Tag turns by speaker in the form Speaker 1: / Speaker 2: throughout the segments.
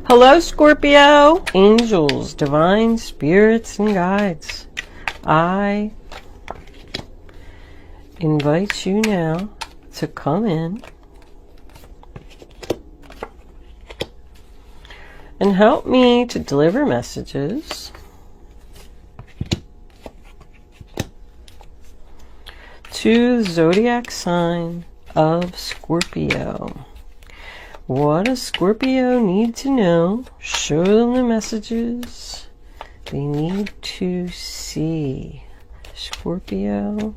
Speaker 1: Hello, Scorpio, angels, divine spirits, and guides. I invite you now to come in and help me to deliver messages to the zodiac sign of Scorpio. What does Scorpio need to know? Show them the messages they need to see. Scorpio.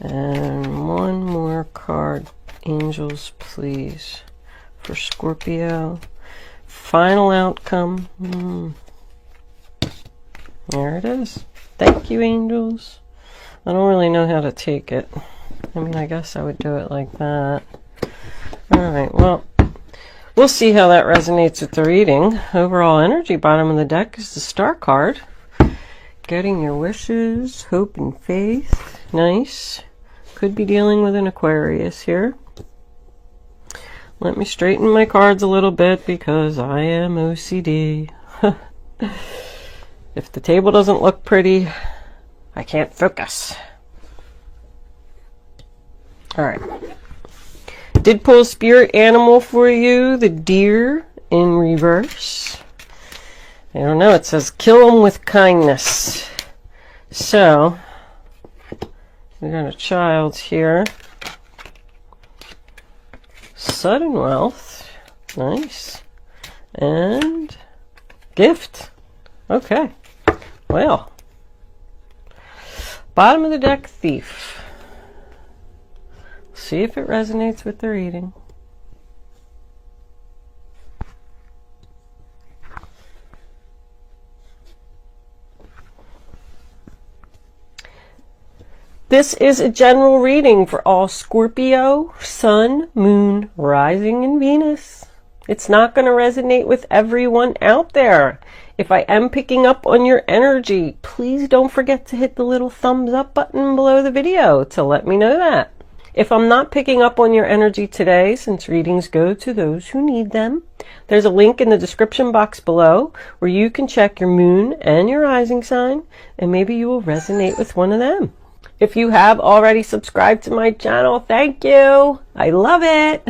Speaker 1: And one more card, angels, please, for Scorpio. Final outcome. There it is. Thank you, angels. I don't really know how to take it. I mean, I guess I would do it like that. Alright, well, we'll see how that resonates with the reading. Overall energy, bottom of the deck, is the Star card. Getting your wishes, hope, and faith. Nice. Could be dealing with an Aquarius here. Let me straighten my cards a little bit because I am OCD. If the table doesn't look pretty, I can't focus. Alright. Did pull a spirit animal for you, the deer in reverse. I don't know, it says kill them with kindness. So, we got a child here. Sudden wealth. Nice. And gift. Okay. Well. Bottom of the deck, thief. See if it resonates with the reading. This is a general reading for all Scorpio, Sun, Moon, Rising, and Venus. It's not going to resonate with everyone out there. If I am picking up on your energy, please don't forget to hit the little thumbs up button below the video to let me know that. If I'm not picking up on your energy today, since readings go to those who need them, there's a link in the description box below where you can check your moon and your rising sign, and maybe you will resonate with one of them. If you have already subscribed to my channel, thank you. I love it.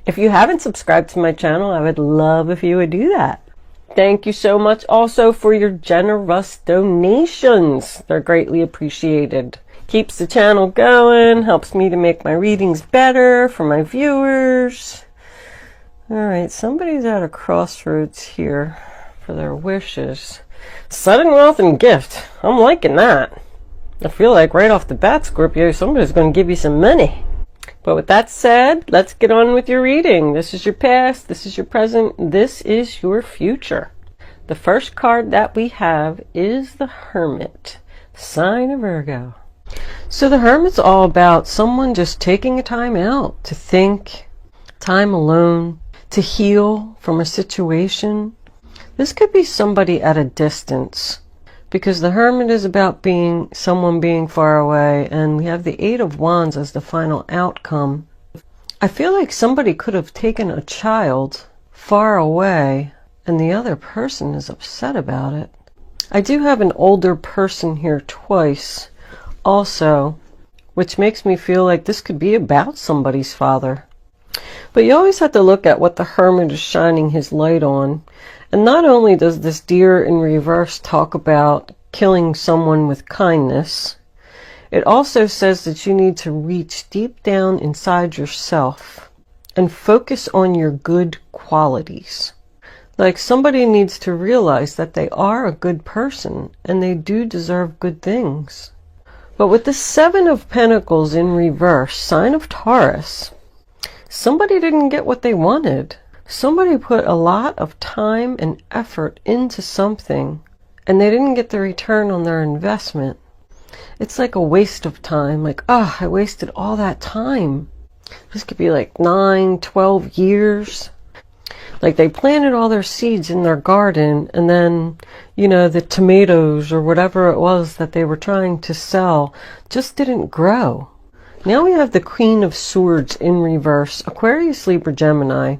Speaker 1: If you haven't subscribed to my channel, I would love if you would do that. Thank you so much also for your generous donations. They're greatly appreciated. Keeps the channel going, helps me to make my readings better for my viewers. Alright, somebody's at a crossroads here for their wishes. Sudden wealth and gift. I'm liking that. I feel like right off the bat, Scorpio, somebody's going to give you some money. But with that said, let's get on with your reading. This is your past, this is your present, this is your future. The first card that we have is the Hermit, sign of Virgo. So the Hermit's all about someone just taking a time out to think, time alone, to heal from a situation. This could be somebody at a distance, because the Hermit is about someone being far away, and we have the Eight of Wands as the final outcome. I feel like somebody could have taken a child far away, and the other person is upset about it. I do have an older person here twice also, which makes me feel like this could be about somebody's father. But you always have to look at what the Hermit is shining his light on. And not only does this deer in reverse talk about killing someone with kindness, it also says that you need to reach deep down inside yourself and focus on your good qualities. Like somebody needs to realize that they are a good person and they do deserve good things. But with the Seven of Pentacles in reverse, sign of Taurus, somebody didn't get what they wanted. Somebody put a lot of time and effort into something and they didn't get the return on their investment. It's like a waste of time. Like, oh, I wasted all that time. This could be like 9, 12 years. Like they planted all their seeds in their garden, and then, you know, the tomatoes or whatever it was that they were trying to sell just didn't grow. Now we have the Queen of Swords in reverse, Aquarius, Libra, Gemini.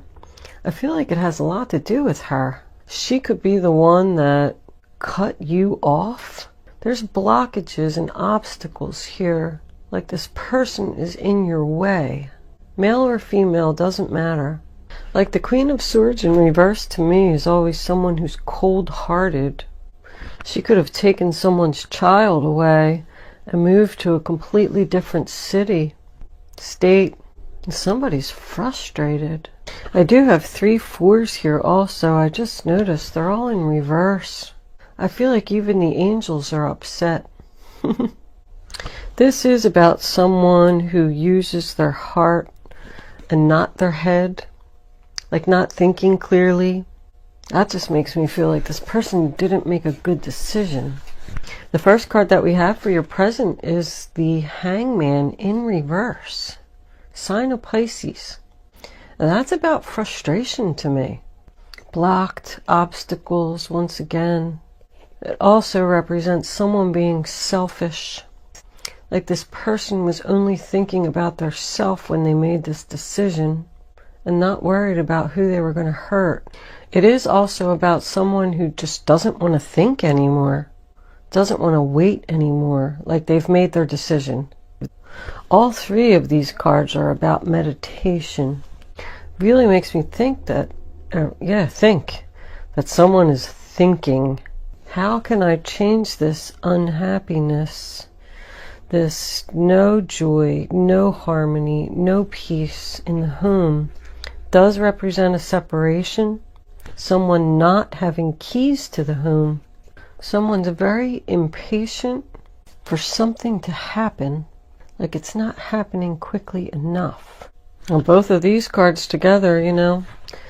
Speaker 1: I feel like it has a lot to do with her. She could be the one that cut you off. There's blockages and obstacles here. Like this person is in your way. Male or female, doesn't matter. Like the Queen of Swords in reverse to me is always someone who's cold-hearted. She could have taken someone's child away and moved to a completely different city, state. Somebody's frustrated. I do have 3 4s here also. I just noticed they're all in reverse. I feel like even the angels are upset. This is about someone who uses their heart and not their head, like not thinking clearly. That just makes me feel like this person didn't make a good decision. The first card that we have for your present is the Hangman in reverse, sign of Pisces. And that's about frustration to me. Blocked, obstacles, once again. It also represents someone being selfish. Like this person was only thinking about their self when they made this decision and not worried about who they were going to hurt. It is also about someone who just doesn't want to think anymore, doesn't want to wait anymore, like they've made their decision. All 3 of these cards are about meditation. Really makes me think that, think that someone is thinking, how can I change this unhappiness? This no joy, no harmony, no peace in the home does represent a separation. Someone not having keys to the home. Someone's very impatient for something to happen, like it's not happening quickly enough. Well, both of these cards together, you know,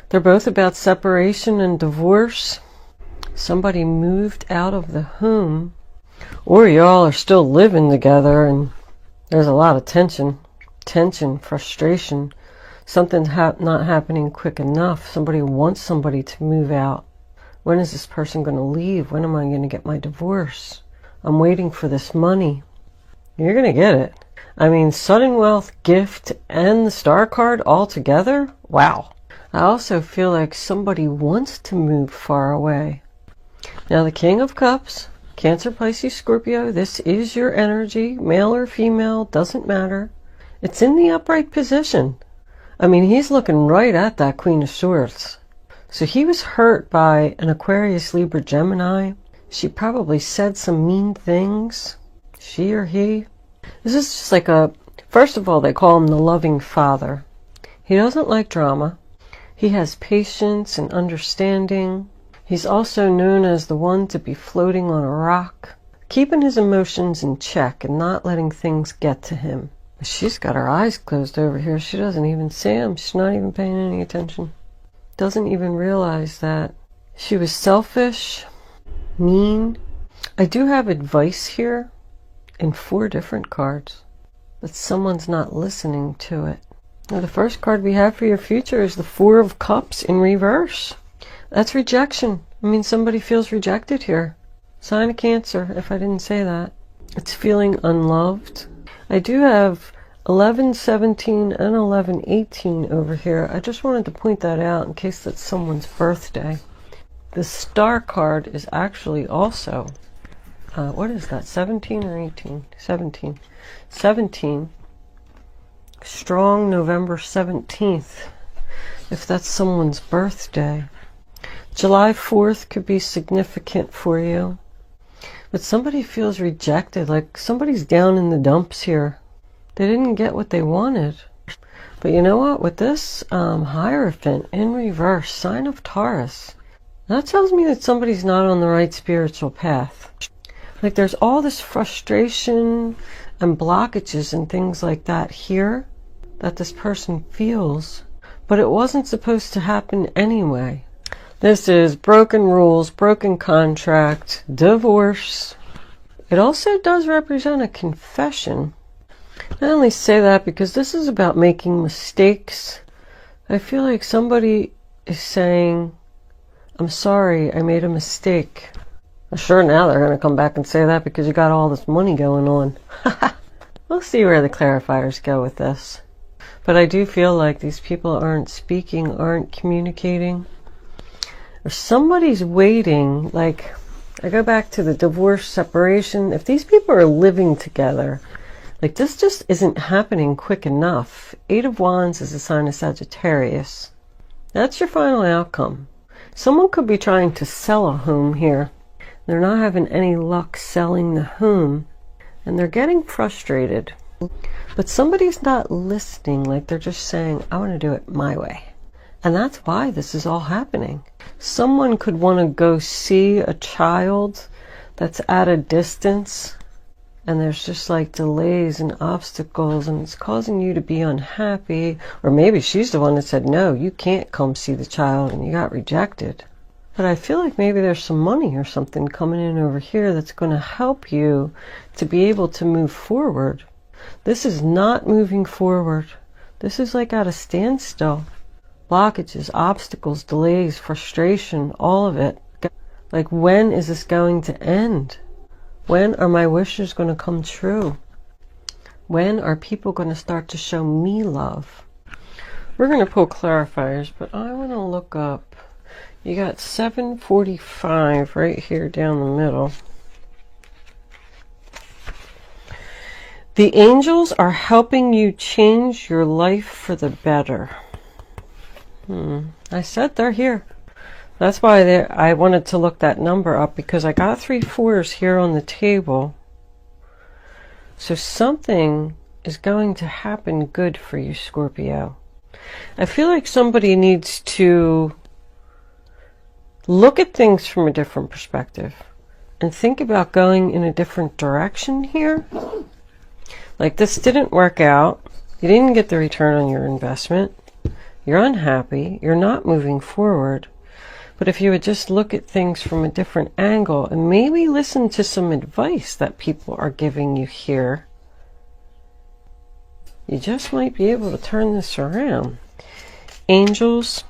Speaker 1: they're both about separation and divorce. Somebody moved out of the home, or y'all are still living together and there's a lot of tension, frustration. Something's not happening quick enough. Somebody wants somebody to move out. When is this person going to leave? When am I going to get my divorce? I'm waiting for this money. You're going to get it. I mean, sudden wealth, gift, and the star card all together? Wow. I also feel like somebody wants to move far away. Now the King of Cups, Cancer, Pisces, Scorpio, this is your energy, male or female, doesn't matter. It's in the upright position. I mean, he's looking right at that Queen of Swords. So he was hurt by an Aquarius, Libra, Gemini. She probably said some mean things, she or he. This is just like first of all, they call him the loving father. He doesn't like drama. He has patience and understanding. He's also known as the one to be floating on a rock, keeping his emotions in check and not letting things get to him. She's got her eyes closed over here. She doesn't even see him. She's not even paying any attention. Doesn't even realize that she was selfish, mean. I do have advice here in 4 different cards, but someone's not listening to it. Now, the first card we have for your future is the 4 of Cups in reverse. That's rejection. I mean, somebody feels rejected here. Sign of Cancer, if I didn't say that. It's feeling unloved. I do have 1117 and 1118 over here. I just wanted to point that out in case that's someone's birthday. The star card is actually also, what is that, 17 or 18? 17. 17. Strong November 17th, if that's someone's birthday. July 4th could be significant for you. But somebody feels rejected, like somebody's down in the dumps here. They didn't get what they wanted. But you know what? With this Hierophant in reverse, sign of Taurus, that tells me that somebody's not on the right spiritual path. Like there's all this frustration and blockages and things like that here that this person feels, but it wasn't supposed to happen anyway. This is broken rules, broken contract, divorce. It also does represent a confession. I only say that because this is about making mistakes. I feel like somebody is saying, I'm sorry, I made a mistake. Well, sure, now they're going to come back and say that because you got all this money going on. We'll see where the clarifiers go with this. But I do feel like these people aren't speaking, aren't communicating. Or somebody's waiting. Like, I go back to the divorce, separation. If these people are living together, like, this just isn't happening quick enough. 8 of Wands is a sign of Sagittarius. That's your final outcome. Someone could be trying to sell a home here. They're not having any luck selling the home, and they're getting frustrated. But somebody's not listening, like they're just saying, I want to do it my way. And that's why this is all happening. Someone could want to go see a child that's at a distance, and there's just like delays and obstacles, and it's causing you to be unhappy. Or maybe she's the one that said, no, you can't come see the child, and you got rejected. But I feel like maybe there's some money or something coming in over here that's going to help you to be able to move forward. This is not moving forward. This is like at a standstill. Blockages, obstacles, delays, frustration, all of it. Like, when is this going to end? When are my wishes going to come true? When are people going to start to show me love? We're going to pull clarifiers, but I want to look up. You got 745 right here down the middle. The angels are helping you change your life for the better. I said they're here. That's why I wanted to look that number up, because I got 3 4s here on the table. So something is going to happen good for you, Scorpio. I feel like somebody needs to look at things from a different perspective and think about going in a different direction here. Like, this didn't work out. You didn't get the return on your investment. You're unhappy. You're not moving forward. But if you would just look at things from a different angle and maybe listen to some advice that people are giving you here, you just might be able to turn this around. Angels,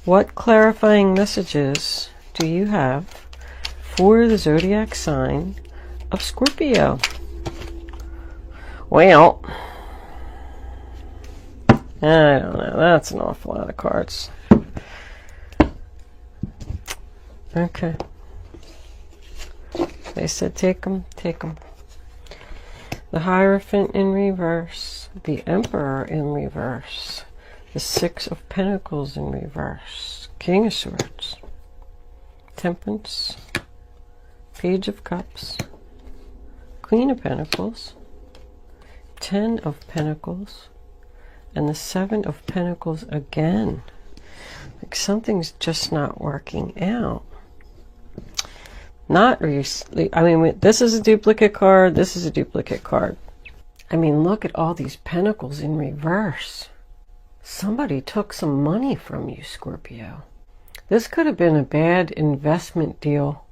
Speaker 1: what clarifying messages do you have for the zodiac sign of Scorpio? Well, I don't know. That's an awful lot of cards. Okay. They said take them, take them. The Hierophant in reverse. The Emperor in reverse. The 6 of Pentacles in reverse. King of Swords. Temperance. Page of Cups. Queen of Pentacles. 10 of Pentacles. And the 7 of Pentacles again. Like, something's just not working out. Not recently. I mean, this is a duplicate card. This is a duplicate card. I mean, look at all these pentacles in reverse. Somebody took some money from you, Scorpio. This could have been a bad investment deal.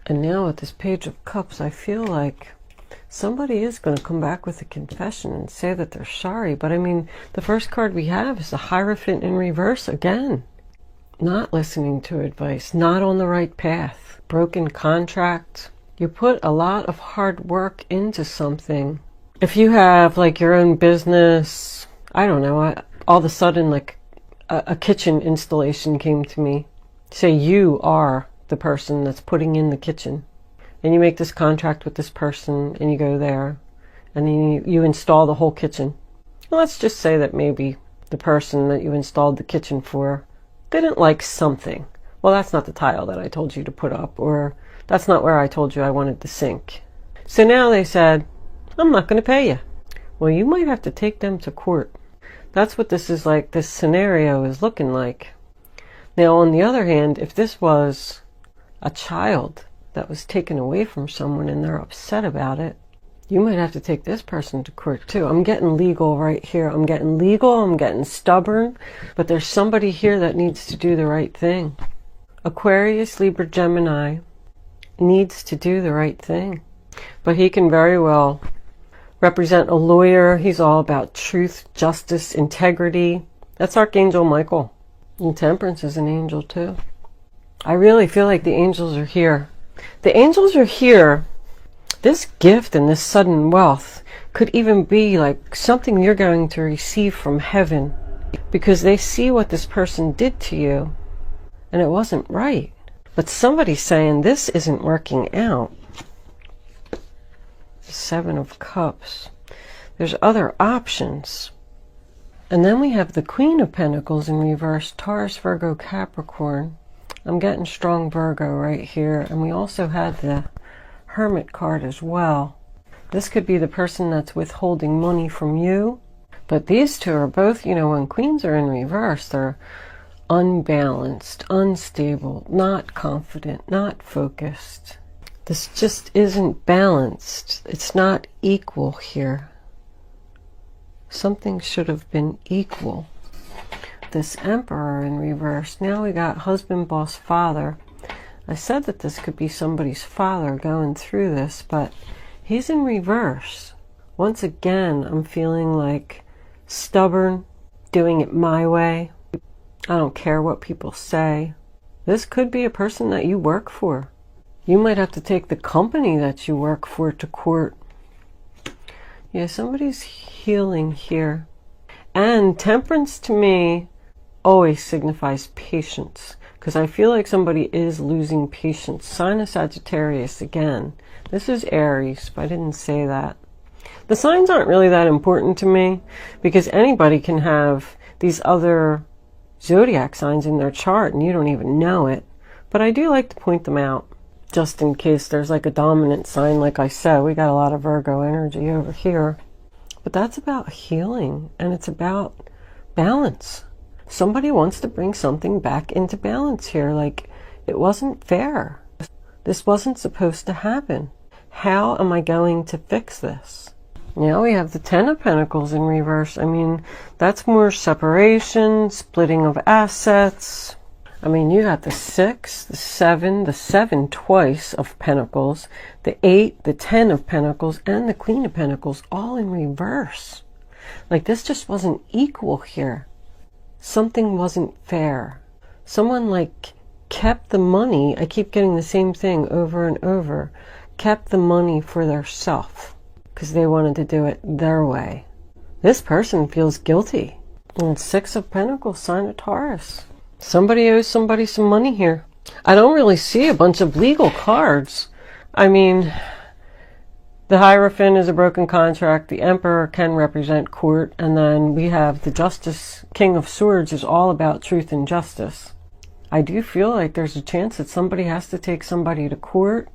Speaker 1: And now with this Page of Cups, I feel like somebody is going to come back with a confession and say that they're sorry. But I mean, the first card we have is the Hierophant in reverse again. Not listening to advice, not on the right path, broken contract. You put a lot of hard work into something. If you have like your own business, I don't know, all of a sudden like a kitchen installation came to me. Say you are the person that's putting in the kitchen. And you make this contract with this person and you go there and then you install the whole kitchen. Well, let's just say that maybe the person that you installed the kitchen for didn't like something. Well, that's not the tile that I told you to put up, or that's not where I told you I wanted the sink. So now they said, I'm not going to pay you. Well, you might have to take them to court. That's what this is like. This scenario is looking like. Now, on the other hand, if this was a child that was taken away from someone and they're upset about it, you might have to take this person to court too. I'm getting legal right here. I'm getting legal. I'm getting stubborn. But there's somebody here that needs to do the right thing. Aquarius, Libra, Gemini needs to do the right thing. But he can very well represent a lawyer. He's all about truth, justice, integrity. That's Archangel Michael. And Temperance is an angel too. I really feel like the angels are here. The angels are here. This gift and this sudden wealth could even be like something you're going to receive from heaven, because they see what this person did to you and it wasn't right. But somebody's saying this isn't working out. The Seven of Cups. There's other options. And then we have the Queen of Pentacles in reverse, Taurus, Virgo, Capricorn. I'm getting strong Virgo right here. And we also had the Hermit card as well. This could be the person that's withholding money from you. But these two are both, you know, when queens are in reverse, they're unbalanced, unstable, not confident, not focused. This just isn't balanced. It's not equal here. Something should have been equal. This Emperor in reverse. Now we got husband, boss, father. I said that this could be somebody's father going through this, but he's in reverse. Once again, I'm feeling like stubborn, doing it my way. I don't care what people say. This could be a person that you work for. You might have to take the company that you work for to court. Yeah, somebody's healing here. And Temperance to me always signifies patience, because I feel like somebody is losing patience. Sign of Sagittarius again. This is Aries, but I didn't say that. The signs aren't really that important to me, because anybody can have these other zodiac signs in their chart and you don't even know it. But I do like to point them out, just in case there's like a dominant sign. Like I said, we got a lot of Virgo energy over here. But that's about healing, and it's about balance. Somebody wants to bring something back into balance here. Like, it wasn't fair. This wasn't supposed to happen. How am I going to fix this? Now we have the Ten of Pentacles in reverse. I mean, that's more separation, splitting of assets. I mean, you got the 6, the 7 twice of Pentacles, the 8, the 10 of Pentacles, and the Queen of Pentacles all in reverse. Like, this just wasn't equal here. Something wasn't fair. Someone like kept the money. I keep getting the same thing over and over. Kept the money for their self because they wanted to do it their way. This person feels guilty. And 6 of Pentacles, sign of Taurus. Somebody owes somebody some money here. I don't really see a bunch of legal cards. I mean, the Hierophant is a broken contract. The Emperor can represent court. And then we have the Justice, King of Swords, is all about truth and justice. I do feel like there's a chance that somebody has to take somebody to court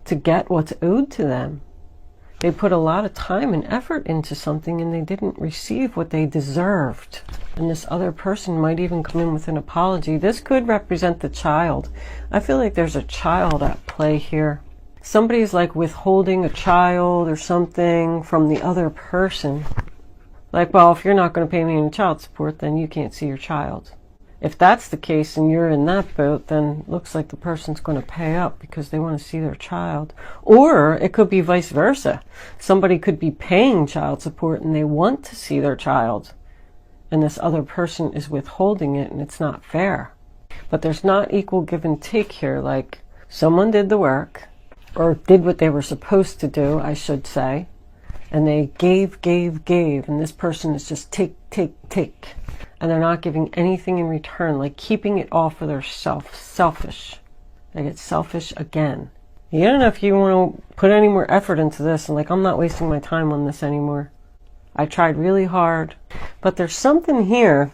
Speaker 1: to get what's owed to them. They put a lot of time and effort into something and they didn't receive what they deserved. And this other person might even come in with an apology. This could represent the child. I feel like there's a child at play here. Somebody's like withholding a child or something from the other person. Like, well, if you're not going to pay me any child support, then you can't see your child. If that's the case and you're in that boat, then it looks like the person's going to pay up because they want to see their child. Or it could be vice versa. Somebody could be paying child support and they want to see their child. And this other person is withholding it and it's not fair. But there's not equal give and take here. Like, someone did the work, or did what they were supposed to do, I should say. And they gave. And this person is just take. And they're not giving anything in return, like keeping it all for their selfish. They get selfish again. You don't know if you want to put any more effort into this, and like, I'm not wasting my time on this anymore. I tried really hard. But there's something here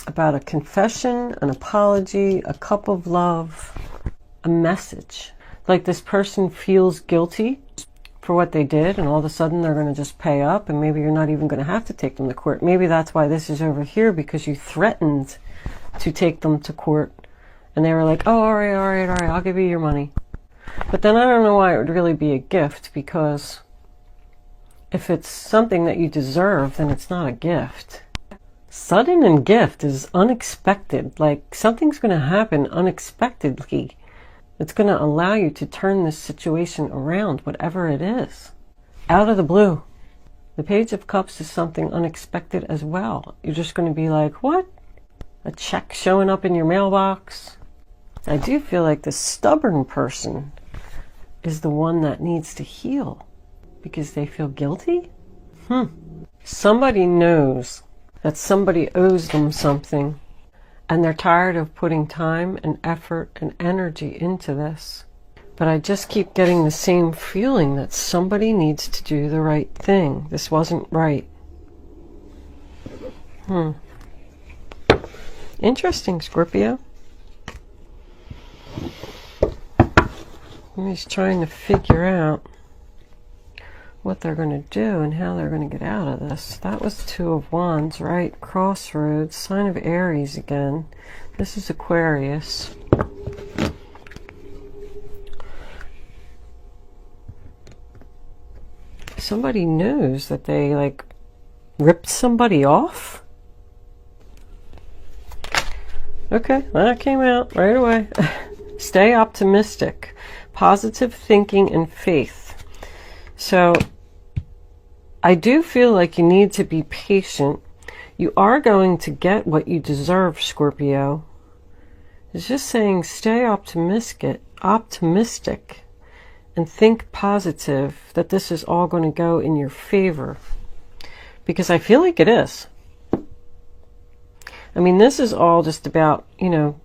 Speaker 1: about a confession, an apology, a cup of love, a message. Like, this person feels guilty for what they did, and all of a sudden they're going to just pay up, and maybe you're not even going to have to take them to court. Maybe that's why this is over here, because you threatened to take them to court, and they were like, oh, all right, I'll give you your money. But then I don't know why it would really be a gift, because if it's something that you deserve, then it's not a gift. Sudden and gift is unexpected. Like, something's going to happen unexpectedly. It's going to allow you to turn this situation around, whatever it is, out of the blue. The Page of Cups is something unexpected as well. You're just going to be like, what? A check showing up in your mailbox. I do feel like the stubborn person is the one that needs to heal because they feel guilty. Somebody knows that somebody owes them something, and they're tired of putting time and effort and energy into this. But I just keep getting the same feeling that somebody needs to do the right thing. This wasn't right. Interesting, Scorpio. I'm just trying to figure out what they're going to do and how they're going to get out of this. That was Two of Wands, right? Crossroads, sign of Aries again. This is Aquarius. Somebody knows that they like ripped somebody off. Okay, that came out right away. Stay optimistic, positive thinking and faith. So I do feel like you need to be patient. You are going to get what you deserve, Scorpio. It's just saying stay optimistic and think positive that this is all going to go in your favor. Because I feel like it is. I mean, this is all just about, you know,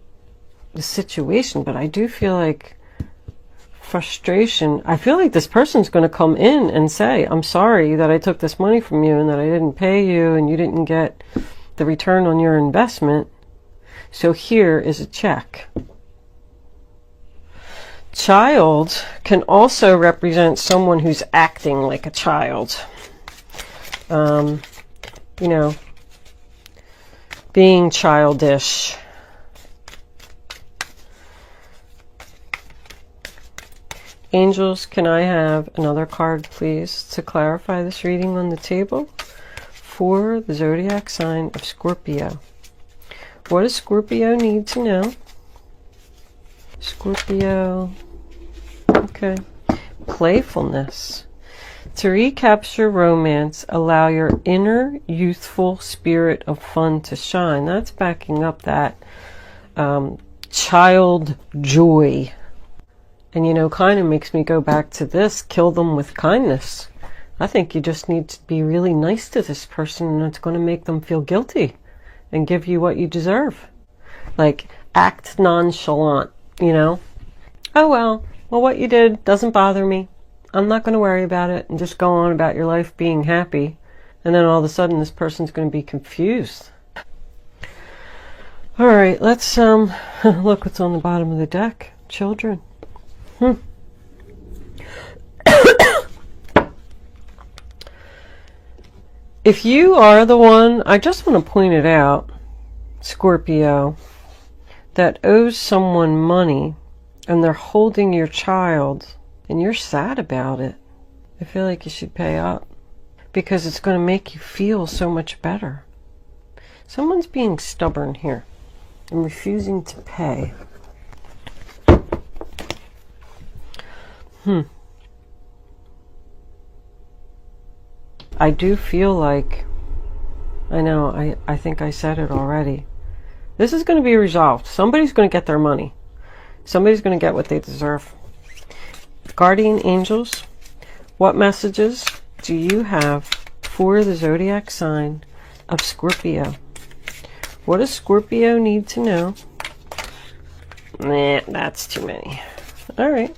Speaker 1: the situation, but I do feel like frustration. I feel like this person's going to come in and say, I'm sorry that I took this money from you and that I didn't pay you and you didn't get the return on your investment. So here is a check. Child can also represent someone who's acting like a child. You know, being childish. Angels, can I have another card, please, to clarify this reading on the table for the zodiac sign of Scorpio? What does Scorpio need to know? Scorpio, okay. Playfulness. To recapture romance, allow your inner youthful spirit of fun to shine. That's backing up that child joy. And, you know, kind of makes me go back to this, kill them with kindness. I think you just need to be really nice to this person, and it's going to make them feel guilty and give you what you deserve. Like, act nonchalant, you know? Oh, well, what you did doesn't bother me. I'm not going to worry about it, and just go on about your life being happy. And then all of a sudden this person's going to be confused. All right, let's look what's on the bottom of the deck. Children. If you are the one, I just want to point it out, Scorpio, that owes someone money and they're holding your child and you're sad about it, I feel like you should pay up because it's going to make you feel so much better. Someone's being stubborn here and refusing to pay. I do feel like, I know, I think I said it already. This is going to be resolved. Somebody's going to get their money. Somebody's going to get what they deserve. Guardian angels, what messages do you have for the zodiac sign of Scorpio? What does Scorpio need to know? Nah, that's too many. All right.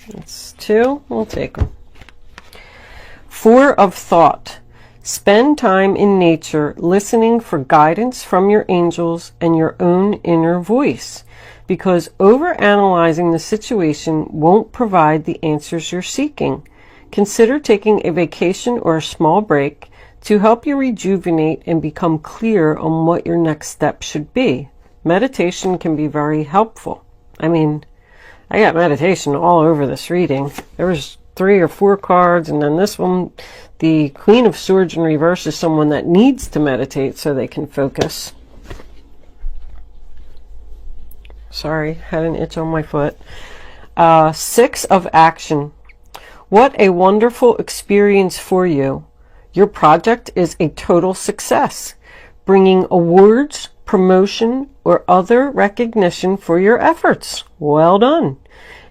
Speaker 1: That's two. We'll take them. Four of thought. Spend time in nature listening for guidance from your angels and your own inner voice, because overanalyzing the situation won't provide the answers you're seeking. Consider taking a vacation or a small break to help you rejuvenate and become clear on what your next step should be. Meditation can be very helpful. I mean, I got meditation all over this reading. There was 3 or 4 cards, and then this one, the Queen of Swords in reverse, is someone that needs to meditate so they can focus. Sorry, had an itch on my foot. 6 of action. What a wonderful experience for you. Your project is a total success, bringing awards, promotion, or other recognition for your efforts. Well done.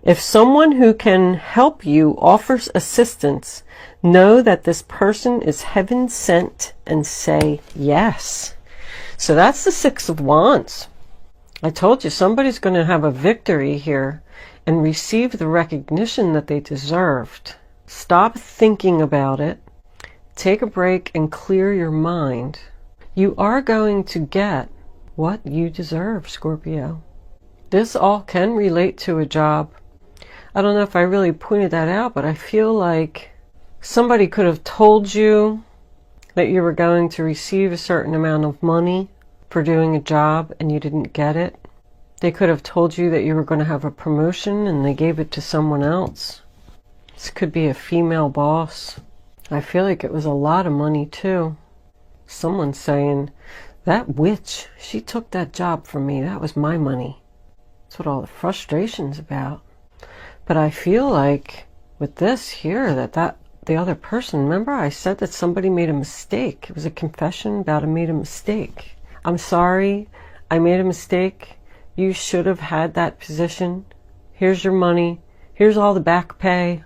Speaker 1: If someone who can help you offers assistance, know that this person is heaven sent and say yes. So that's the Six of Wands. I told you somebody's going to have a victory here and receive the recognition that they deserved. Stop thinking about it. Take a break and clear your mind. You are going to get what you deserve, Scorpio. This all can relate to a job. I don't know if I really pointed that out, but I feel like somebody could have told you that you were going to receive a certain amount of money for doing a job and you didn't get it. They could have told you that you were going to have a promotion and they gave it to someone else. This could be a female boss. I feel like it was a lot of money too. Someone's saying, that witch, she took that job from me. That was my money. That's what all the frustration's about. But I feel like with this here, that the other person, remember I said that somebody made a mistake. It was a confession about I made a mistake. I'm sorry, I made a mistake. You should have had that position. Here's your money. Here's all the back pay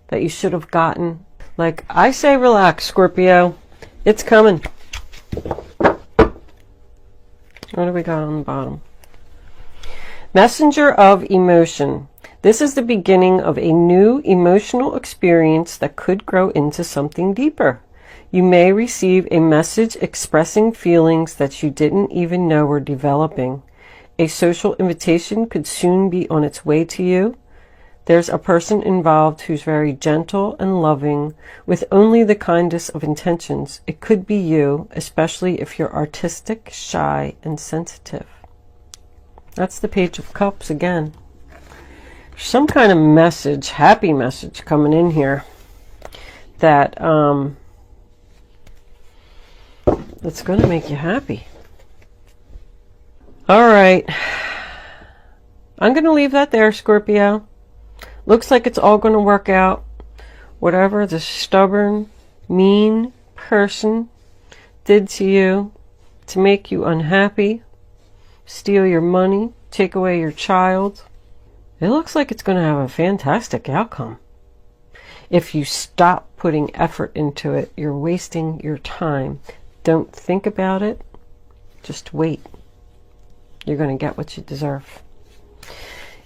Speaker 1: that you should have gotten. Like I say, relax, Scorpio. It's coming. What do we got on the bottom? Messenger of emotion. This is the beginning of a new emotional experience that could grow into something deeper. You may receive a message expressing feelings that you didn't even know were developing. A social invitation could soon be on its way to you. There's a person involved who's very gentle and loving, with only the kindest of intentions. It could be you, especially if you're artistic, shy, and sensitive. That's the Page of Cups again. Some kind of message, happy message coming in here that that's going to make you happy. All right. I'm going to leave that there, Scorpio. Looks like it's all going to work out. Whatever the stubborn, mean person did to you to make you unhappy, steal your money, take away your child, it looks like it's going to have a fantastic outcome. If you stop putting effort into it, you're wasting your time. Don't think about it. Just wait. You're going to get what you deserve.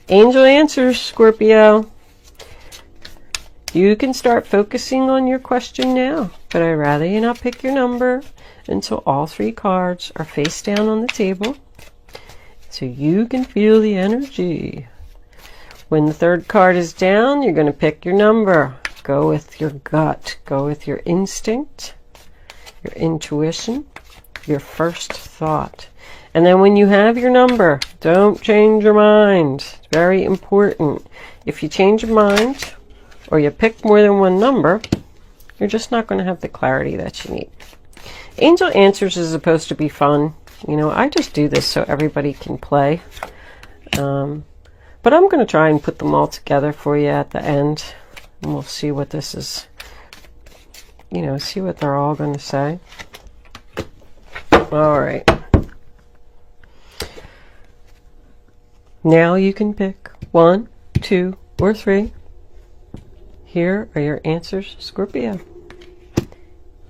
Speaker 1: Angel answers, Scorpio. You can start focusing on your question now, but I'd rather you not pick your number until all three cards are face down on the table so you can feel the energy. When the third card is down, you're going to pick your number. Go with your gut. Go with your instinct, your intuition, your first thought. And then when you have your number, don't change your mind. It's very important. If you change your mind or you pick more than one number, you're just not going to have the clarity that you need. Angel Answers is supposed to be fun. You know, I just do this so everybody can play. But I'm going to try and put them all together for you at the end. And we'll see what this is, you know, see what they're all going to say. All right. Now you can pick 1, 2, or 3. Here are your answers, Scorpio.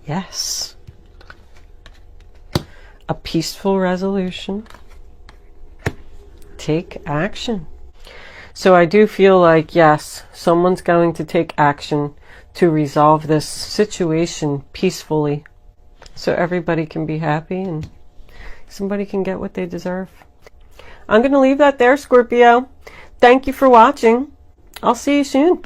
Speaker 1: Yes. A peaceful resolution. Take action. So I do feel like, yes, someone's going to take action to resolve this situation peacefully so everybody can be happy and somebody can get what they deserve. I'm going to leave that there, Scorpio. Thank you for watching. I'll see you soon.